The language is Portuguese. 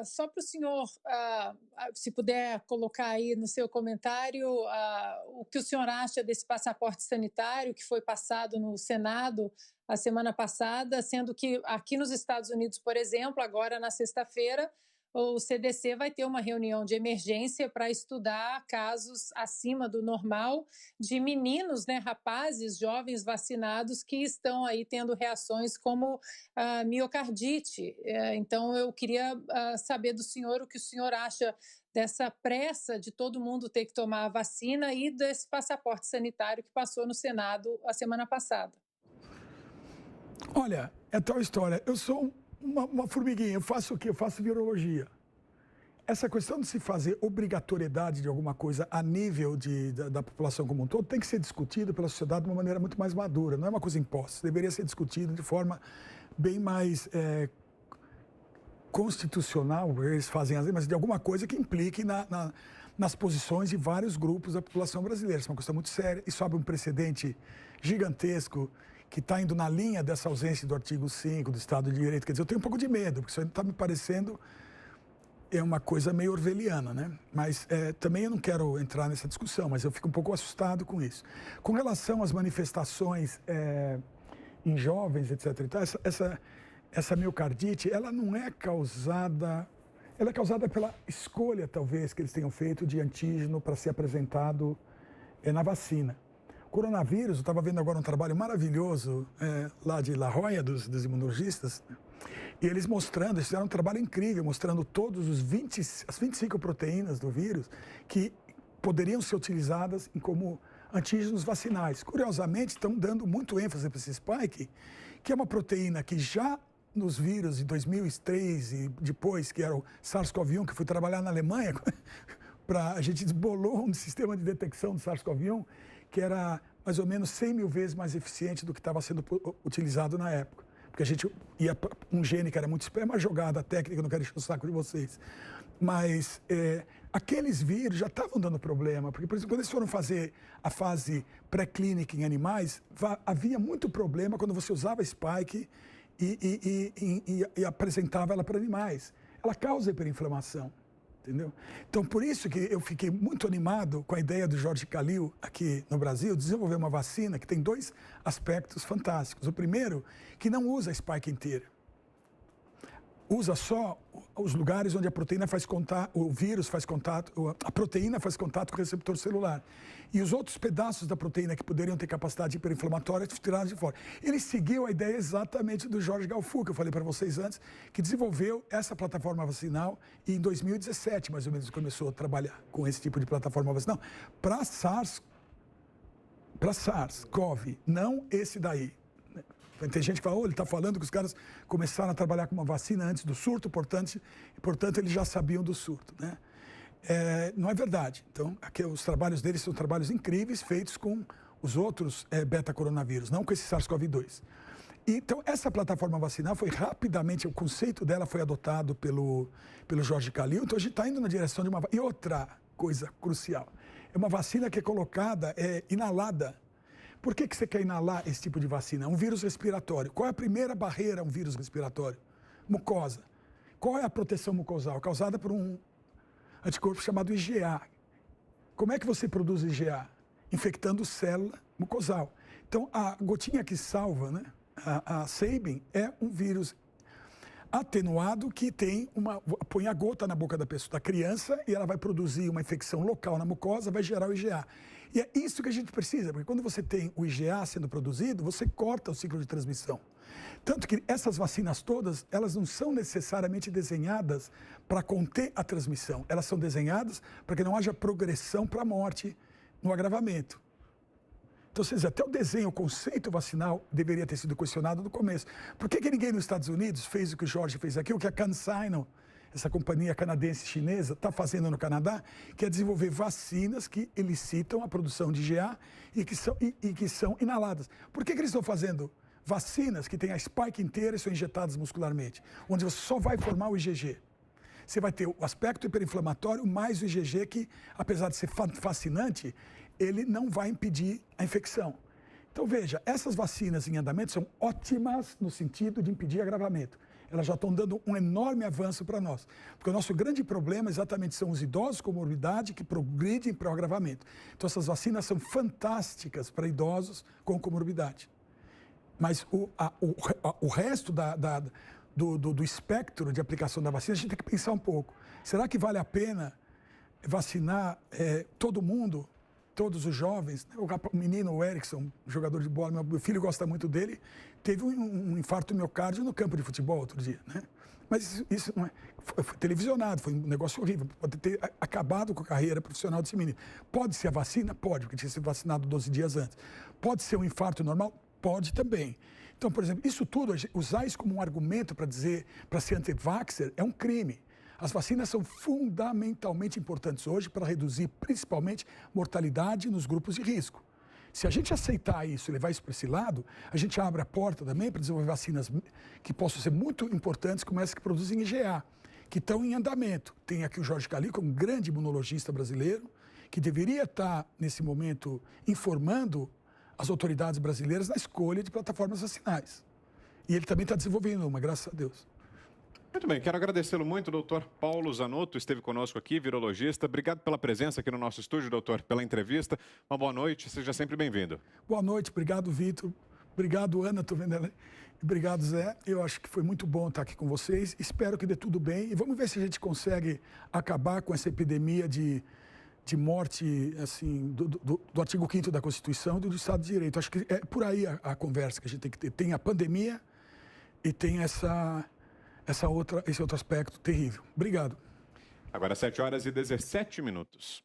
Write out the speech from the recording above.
só para o senhor, se puder colocar aí no seu comentário, o que o senhor acha desse passaporte sanitário que foi passado no Senado a semana passada, sendo que aqui nos Estados Unidos, por exemplo, agora na sexta-feira, o CDC vai ter uma reunião de emergência para estudar casos acima do normal de meninos, né, rapazes, jovens vacinados que estão aí tendo reações como miocardite. Então, eu queria saber do senhor o que o senhor acha dessa pressa de todo mundo ter que tomar a vacina e desse passaporte sanitário que passou no Senado a semana passada. Olha, é tal história. Eu sou uma formiguinha. Eu faço o quê? Eu faço virologia. Essa questão de se fazer obrigatoriedade de alguma coisa a nível da população como um todo tem que ser discutido pela sociedade de uma maneira muito mais madura. Não é uma coisa imposta. Deveria ser discutido de forma bem mais constitucional, eles fazem assim, mas de alguma coisa que implique nas posições de vários grupos da população brasileira. Isso é uma questão muito séria. Isso abre um precedente gigantesco que está indo na linha dessa ausência do artigo 5 do Estado de Direito. Quer dizer, eu tenho um pouco de medo, porque isso ainda está me parecendo uma coisa meio orwelliana, né? Mas também eu não quero entrar nessa discussão, mas eu fico um pouco assustado com isso. Com relação às manifestações em jovens, etc. E tal, essa miocardite, ela não é causada... Ela é causada pela escolha, talvez, que eles tenham feito de antígeno para ser apresentado na vacina. Coronavírus, eu estava vendo agora um trabalho maravilhoso lá de La Jolla, dos imunologistas, e eles mostrando, eles fizeram um trabalho incrível, mostrando todos as 25 proteínas do vírus que poderiam ser utilizadas como antígenos vacinais. Curiosamente, estão dando muito ênfase para esse spike, que é uma proteína que já nos vírus de 2003 e depois, que era o SARS-CoV-1, que fui trabalhar na Alemanha, a gente desbolou um sistema de detecção do SARS-CoV-1 que era mais ou menos 100 mil vezes mais eficiente do que estava sendo utilizado na época. Porque a gente ia para um gene que era muito esperto, uma jogada técnica, não quero encher o saco de vocês. Mas aqueles vírus já estavam dando problema, porque, por exemplo, quando eles foram fazer a fase pré-clínica em animais, havia muito problema quando você usava spike e apresentava ela para animais. Ela causa hiperinflamação. Entendeu? Então, por isso que eu fiquei muito animado com a ideia do Jorge Calil, aqui no Brasil, de desenvolver uma vacina que tem dois aspectos fantásticos. O primeiro, que não usa a spike inteira. Usa só os lugares onde a proteína faz contato, o vírus faz contato, a proteína faz contato com o receptor celular. E os outros pedaços da proteína que poderiam ter capacidade hiperinflamatória tirados de fora. Ele seguiu a ideia exatamente do Jorge Galfu, que eu falei para vocês antes, que desenvolveu essa plataforma vacinal e em 2017, mais ou menos, começou a trabalhar com esse tipo de plataforma vacinal para SARS-CoV, não esse daí. Tem gente que fala, ele está falando que os caras começaram a trabalhar com uma vacina antes do surto, portanto eles já sabiam do surto, né? Não é verdade. Então, aqui, os trabalhos deles são trabalhos incríveis, feitos com os outros beta-coronavírus, não com esse SARS-CoV-2. Então, essa plataforma vacinal foi rapidamente, o conceito dela foi adotado pelo Jorge Calil, então a gente está indo na direção de uma... E outra coisa crucial, é uma vacina que é colocada, inalada. Por que você quer inalar esse tipo de vacina? É um vírus respiratório. Qual é a primeira barreira a um vírus respiratório? Mucosa. Qual é a proteção mucosal? Causada por um anticorpo chamado IgA. Como é que você produz IgA? Infectando célula mucosal. Então, a gotinha que salva, né? A Sabin é um vírus atenuado que põe a gota na boca da criança e ela vai produzir uma infecção local na mucosa, vai gerar o IgA. E é isso que a gente precisa, porque quando você tem o IgA sendo produzido, você corta o ciclo de transmissão. Tanto que essas vacinas todas, elas não são necessariamente desenhadas para conter a transmissão. Elas são desenhadas para que não haja progressão para a morte no agravamento. Então, até o desenho, o conceito vacinal deveria ter sido questionado no começo. Por que ninguém nos Estados Unidos fez o que o Jorge fez aqui, o que a CanSino, essa companhia canadense-chinesa, está fazendo no Canadá, que é desenvolver vacinas que elicitam a produção de IgA e que são inaladas. Por que eles estão fazendo vacinas que têm a spike inteira e são injetadas muscularmente, onde você só vai formar o IgG? Você vai ter o aspecto hiperinflamatório mais o IgG que, apesar de ser fascinante, ele não vai impedir a infecção. Então, veja, essas vacinas em andamento são ótimas no sentido de impedir agravamento. elas já estão dando um enorme avanço para nós. Porque o nosso grande problema exatamente são os idosos com comorbidade que progridem para o agravamento. Então, essas vacinas são fantásticas para idosos com comorbidade. Mas o resto do espectro de aplicação da vacina, a gente tem que pensar um pouco. Será que vale a pena vacinar todo mundo, todos os jovens? O menino, o Erickson, jogador de bola, meu filho gosta muito dele, teve um infarto miocárdio no campo de futebol outro dia, né? Mas isso não foi televisionado, foi um negócio horrível, pode ter acabado com a carreira profissional desse menino. Pode ser a vacina? Pode, porque tinha sido vacinado 12 dias antes. Pode ser um infarto normal? Pode também. Então, por exemplo, isso tudo, usar isso como um argumento para dizer, para ser anti-vaxxer, é um crime. As vacinas são fundamentalmente importantes hoje para reduzir, principalmente, mortalidade nos grupos de risco. Se a gente aceitar isso e levar isso para esse lado, a gente abre a porta também para desenvolver vacinas que possam ser muito importantes, como essas que produzem IgA, que estão em andamento. Tem aqui o Jorge Calico, um grande imunologista brasileiro, que deveria estar, nesse momento, informando as autoridades brasileiras na escolha de plataformas vacinais. E ele também está desenvolvendo uma, graças a Deus. Muito bem, quero agradecê-lo muito, doutor Paulo Zanotto, esteve conosco aqui, virologista. Obrigado pela presença aqui no nosso estúdio, doutor, pela entrevista. Uma boa noite, seja sempre bem-vindo. Boa noite, obrigado, Vitor. Obrigado, Ana, estou vendo ela. Obrigado, Zé. Eu acho que foi muito bom estar aqui com vocês. Espero que dê tudo bem e vamos ver se a gente consegue acabar com essa epidemia de morte, assim, do artigo 5º da Constituição e do Estado de Direito. Acho que é por aí a conversa que a gente tem que ter. Tem a pandemia e tem esse outro aspecto terrível. Obrigado. Agora 7h17.